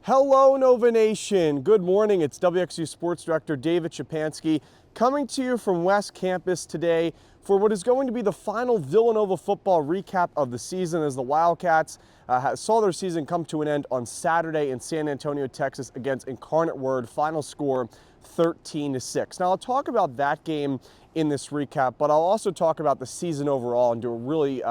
Hello, Nova Nation. Good morning. It's WXVU Sports Director David Szczepanski coming to you from West Campus today for what is going to be the final Villanova football recap of the season as the Wildcats saw their season come to an end on Saturday in San Antonio, Texas against Incarnate Word. Final score 13-6. Now, I'll talk about that game in this recap, but I'll also talk about the season overall and do a really,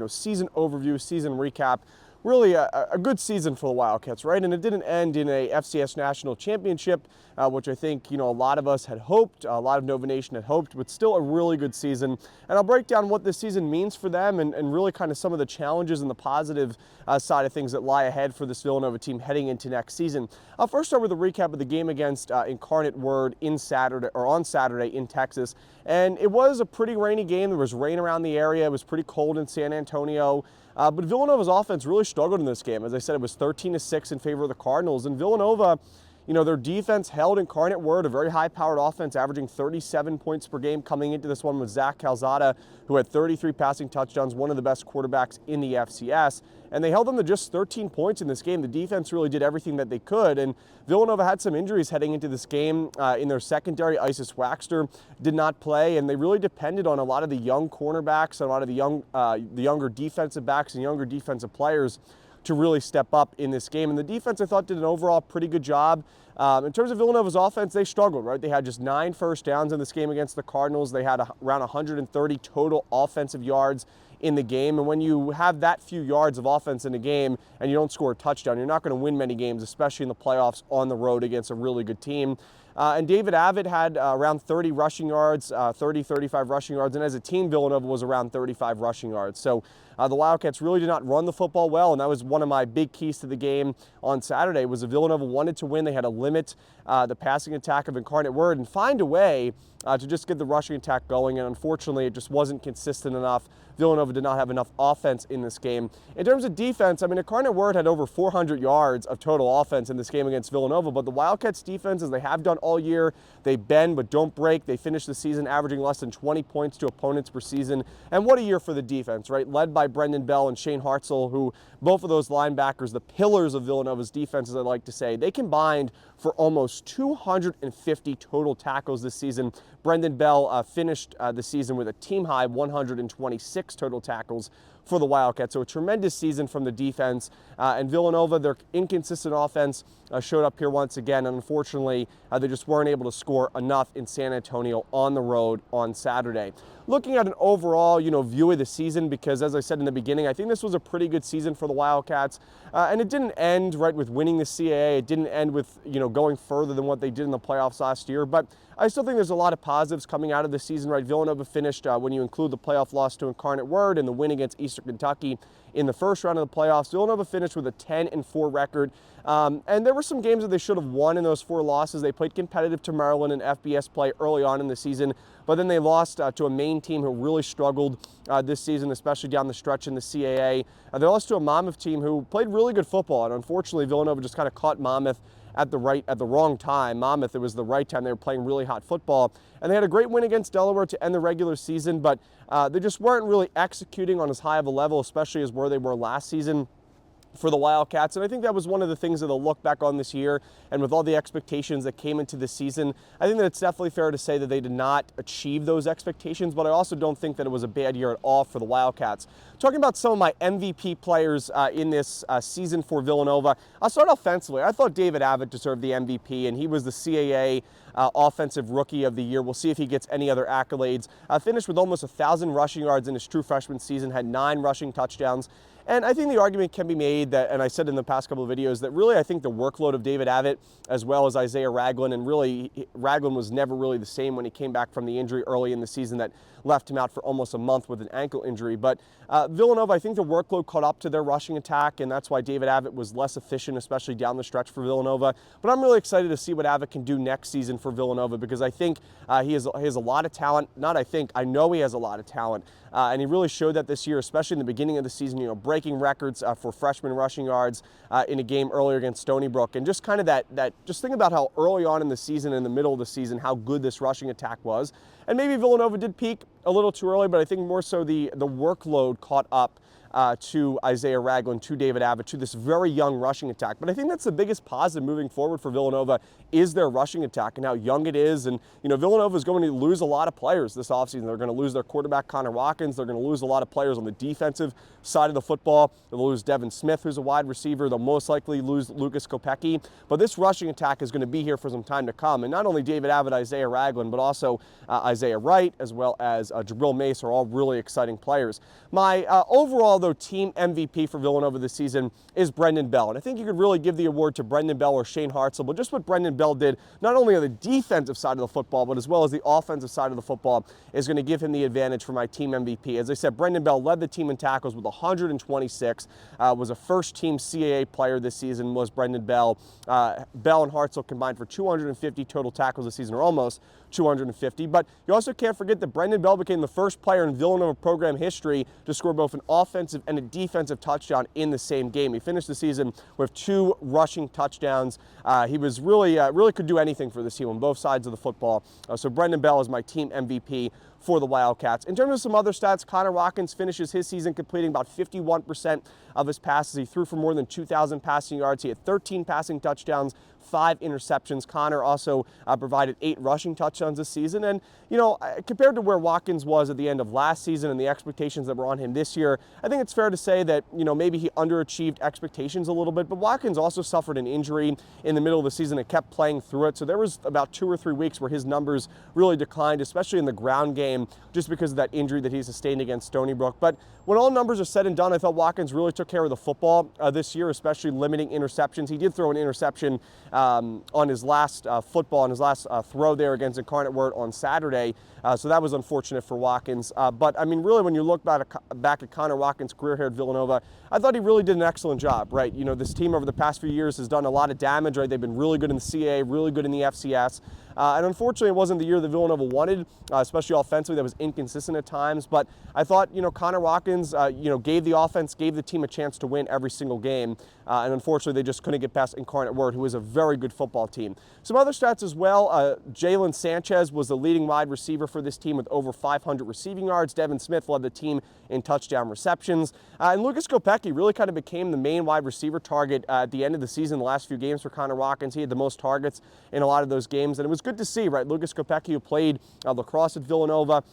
season overview, season recap. Really a good season for the Wildcats, right? And it didn't end in a FCS National Championship, which I think, a lot of us had hoped, a lot of Nova Nation had hoped, but still a really good season. And I'll break down what this season means for them and really kind of some of the challenges and the positive side of things that lie ahead for this Villanova team heading into next season. I'll first start with a recap of the game against Incarnate Word on Saturday in Texas. And it was a pretty rainy game. There was rain around the area. It was pretty cold in San Antonio. But Villanova's offense really struggled in this game. As I said, it was 13-6 in favor of the Cardinals. And Villanova, their defense held Incarnate Word, a very high-powered offense, averaging 37 points per game. Coming into this one with Zach Calzada, who had 33 passing touchdowns, one of the best quarterbacks in the FCS. And they held them to just 13 points in this game. The defense really did everything that they could. And Villanova had some injuries heading into this game in their secondary. Isis Waxter did not play, and they really depended on a lot of the young cornerbacks, a lot of the younger defensive backs and younger defensive players to really step up in this game. And the defense, I thought, did an overall pretty good job. In terms of Villanova's offense, they struggled, right? They had just 9 first downs in this game against the Cardinals. They had around 130 total offensive yards in the game. And when you have that few yards of offense in a game and you don't score a touchdown, you're not going to win many games, especially in the playoffs on the road against a really good team. And David Avit had around 30 rushing yards, 35 rushing yards. And as a team, Villanova was around 35 rushing yards. So the Wildcats really did not run the football well. And that was one of my big keys to the game on Saturday was that Villanova wanted to win. They had to limit the passing attack of Incarnate Word and find a way to just get the rushing attack going. And unfortunately, it just wasn't consistent enough. Villanova did not have enough offense in this game. In terms of defense, Incarnate Word had over 400 yards of total offense in this game against Villanova, but the Wildcats defense, as they have done all year, they bend but don't break. They finished the season averaging less than 20 points to opponents per season. And what a year for the defense, right? Led by Brendan Bell and Shane Hartzell, who both of those linebackers, the pillars of Villanova's defense, as I like to say, they combined for almost 250 total tackles this season. Brendan Bell finished the season with a team-high 126 total tackles for the Wildcats. So a tremendous season from the defense. And Villanova, their inconsistent offense showed up here once again. And unfortunately, they just weren't able to score enough in San Antonio on the road on Saturday. Looking at an overall, view of the season, because as I said in the beginning, I think this was a pretty good season for the Wildcats. And it didn't end, right, with winning the CAA. It didn't end with, going further than what they did in the playoffs last year. But I still think there's a lot of positives coming out of the season, right? Villanova finished, when you include the playoff loss to Incarnate Word and the win against Eastern Kentucky in the first round of the playoffs, Villanova finished with a 10-4 record. And there were some games that they should have won in those 4 losses. They played competitive to Maryland in FBS play early on in the season, but then they lost to a Maine team who really struggled this season, especially down the stretch in the CAA. They lost to a Monmouth team who played really good football, and unfortunately Villanova just kind of caught Monmouth at the wrong time. Monmouth, it was the right time. They were playing really hot football. And they had a great win against Delaware to end the regular season, but they just weren't really executing on as high of a level, especially as where they were last season for the Wildcats. And I think that was one of the things that they'll look back on this year. And with all the expectations that came into the season, I think that it's definitely fair to say that they did not achieve those expectations, but I also don't think that it was a bad year at all for the Wildcats. Talking about some of my MVP players in this season for Villanova, I'll start offensively. I thought David Avit deserved the MVP, and he was the CAA Offensive Rookie of the Year. We'll see if he gets any other accolades. Finished with almost 1,000 rushing yards in his true freshman season, had 9 rushing touchdowns. And I think the argument can be made that, and I said in the past couple of videos, that really I think the workload of David Avit as well as Isaiah Ragland, and really Ragland was never really the same when he came back from the injury early in the season that left him out for almost a month with an ankle injury. But Villanova, I think the workload caught up to their rushing attack, and that's why David Avit was less efficient, especially down the stretch for Villanova. But I'm really excited to see what Avit can do next season for Villanova, because I think he has a lot of talent. I know he has a lot of talent. And he really showed that this year, especially in the beginning of the season, breaking records for freshman rushing yards in a game earlier against Stony Brook. And just kind of just think about how early on in the season, in the middle of the season, how good this rushing attack was. And maybe Villanova did peak a little too early, but I think more so the workload caught up to Isaiah Ragland, to David Avit, to this very young rushing attack. But I think that's the biggest positive moving forward for Villanova is their rushing attack and how young it is. And, Villanova is going to lose a lot of players this offseason. They're going to lose their quarterback, Connor Watkins. They're going to lose a lot of players on the defensive side of the football. They'll lose Devin Smith, who's a wide receiver. They'll most likely lose Lucas Kopecki. But this rushing attack is going to be here for some time to come. And not only David Avit, Isaiah Ragland, but also Isaiah Wright, as well as Jabril Mace are all really exciting players. My overall, though, team MVP for Villanova this season is Brendan Bell. And I think you could really give the award to Brendan Bell or Shane Hartzell, but just what Brendan Bell did, not only on the defensive side of the football, but as well as the offensive side of the football, is going to give him the advantage for my team MVP. As I said, Brendan Bell led the team in tackles with 126, was a first-team CAA player this season, was Brendan Bell. Bell and Hartzell combined for 250 total tackles this season, or almost 250. But you also can't forget that Brendan Bell became the first player in Villanova program history to score both an offensive and a defensive touchdown in the same game. He finished the season with 2 rushing touchdowns. He was really could do anything for this team on both sides of the football. So Brendan Bell is my team MVP for the Wildcats. In terms of some other stats, Connor Watkins finishes his season completing about 51% of his passes. He threw for more than 2,000 passing yards. He had 13 passing touchdowns, 5 interceptions. Connor also provided 8 rushing touchdowns this season. And, compared to where Watkins was at the end of last season and the expectations that were on him this year, I think it's fair to say that, maybe he underachieved expectations a little bit. But Watkins also suffered an injury in the middle of the season and kept playing through it. So there was about 2 or 3 weeks where his numbers really declined, especially in the ground game, just because of that injury that he sustained against Stony Brook. But when all numbers are said and done, I thought Watkins really took care of the football this year, especially limiting interceptions. He did throw an interception on his last throw there against Incarnate Word on Saturday. So that was unfortunate for Watkins. But, I mean, really, when you look back at Connor Watkins' career here at Villanova, I thought he really did an excellent job, right? This team over the past few years has done a lot of damage, right? They've been really good in the CAA, really good in the FCS. And unfortunately, it wasn't the year that Villanova wanted, especially offensively. That was inconsistent at times. But I thought, Connor Watkins, gave the offense, gave the team a chance to win every single game. And unfortunately, they just couldn't get past Incarnate Word, who is a very good football team. Some other stats as well. Jalen Sanchez was the leading wide receiver for this team with over 500 receiving yards. Devin Smith led the team in touchdown receptions. And Lucas Kopecki really kind of became the main wide receiver target at the end of the season, the last few games for Connor Watkins. He had the most targets in a lot of those games. And it was good to see, right? Lucas Kopecki, who played lacrosse at Villanova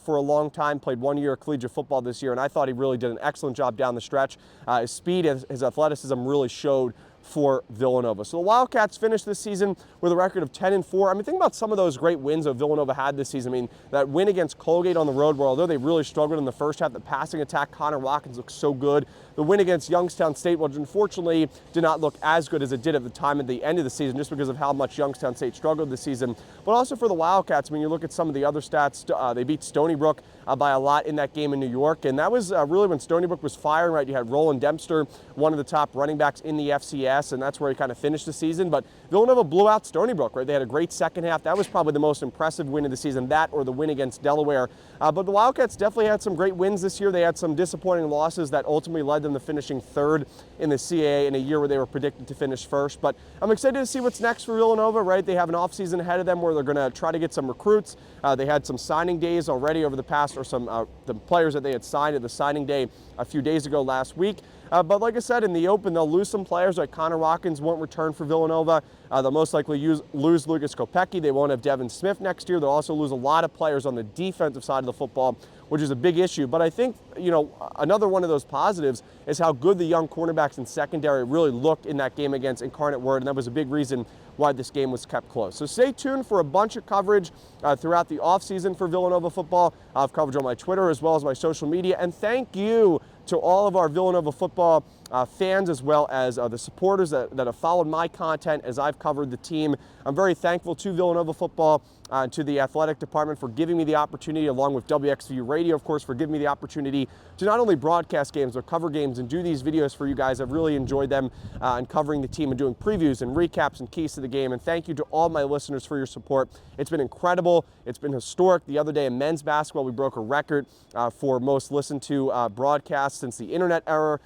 for a long time, played 1 year of collegiate football this year, and I thought he really did an excellent job down the stretch. His speed and his athleticism really showed for Villanova. So the Wildcats finished this season with a record of 10-4. I mean, think about some of those great wins that Villanova had this season. I mean, that win against Colgate on the road, where although they really struggled in the first half, the passing attack, Connor Watkins looked so good. The win against Youngstown State, which unfortunately did not look as good as it did at the end of the season, just because of how much Youngstown State struggled this season. But also for the Wildcats, I mean, you look at some of the other stats, they beat Stony Brook by a lot in that game in New York, and that was really when Stony Brook was firing, right? You had Roland Dempster, one of the top running backs in the FCS, and that's where he kind of finished the season. But Villanova blew out Stony Brook, right? They had a great second half. That was probably the most impressive win of the season, that or the win against Delaware. But the Wildcats definitely had some great wins this year. They had some disappointing losses that ultimately led them to finishing 3rd in the CAA in a year where they were predicted to finish 1st. But I'm excited to see what's next for Villanova, right? They have an offseason ahead of them where they're going to try to get some recruits. They had some signing days already over the past, or some the players that they had signed at the signing day a few days ago last week. But like I said, in the open, they'll lose some players, like Connor Watkins won't return for Villanova. They'll most likely lose Lucas Kopecki. They won't have Devin Smith next year. They'll also lose a lot of players on the defensive side of the football, which is a big issue. But I think, another one of those positives is how good the young cornerbacks in secondary really looked in that game against Incarnate Word, and that was a big reason why this game was kept close. So stay tuned for a bunch of coverage throughout the offseason for Villanova football. I'll have coverage on my Twitter as well as my social media. And thank you to all of our Villanova football fans, as well as the supporters that have followed my content as I've covered the team. I'm very thankful to Villanova football, to the athletic department for giving me the opportunity, along with WXVU Radio, of course, for giving me the opportunity to not only broadcast games, but cover games and do these videos for you guys. I've really enjoyed them and covering the team and doing previews and recaps and keys to the game. And thank you to all my listeners for your support. It's been incredible. It's been historic. The other day in men's basketball, we broke a record for most listened to broadcasts since the internet era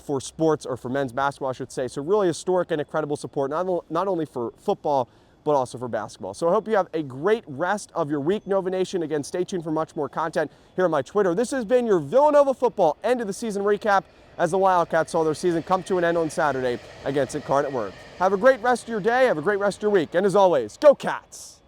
for sports, or for men's basketball, I should say. So really historic and incredible support, not only for football, but also for basketball. So I hope you have a great rest of your week, Nova Nation. Again, stay tuned for much more content here on my Twitter. This has been your Villanova Football end of the season recap as the Wildcats saw their season come to an end on Saturday against Incarnate Word. Have a great rest of your day. Have a great rest of your week. And as always, go Cats!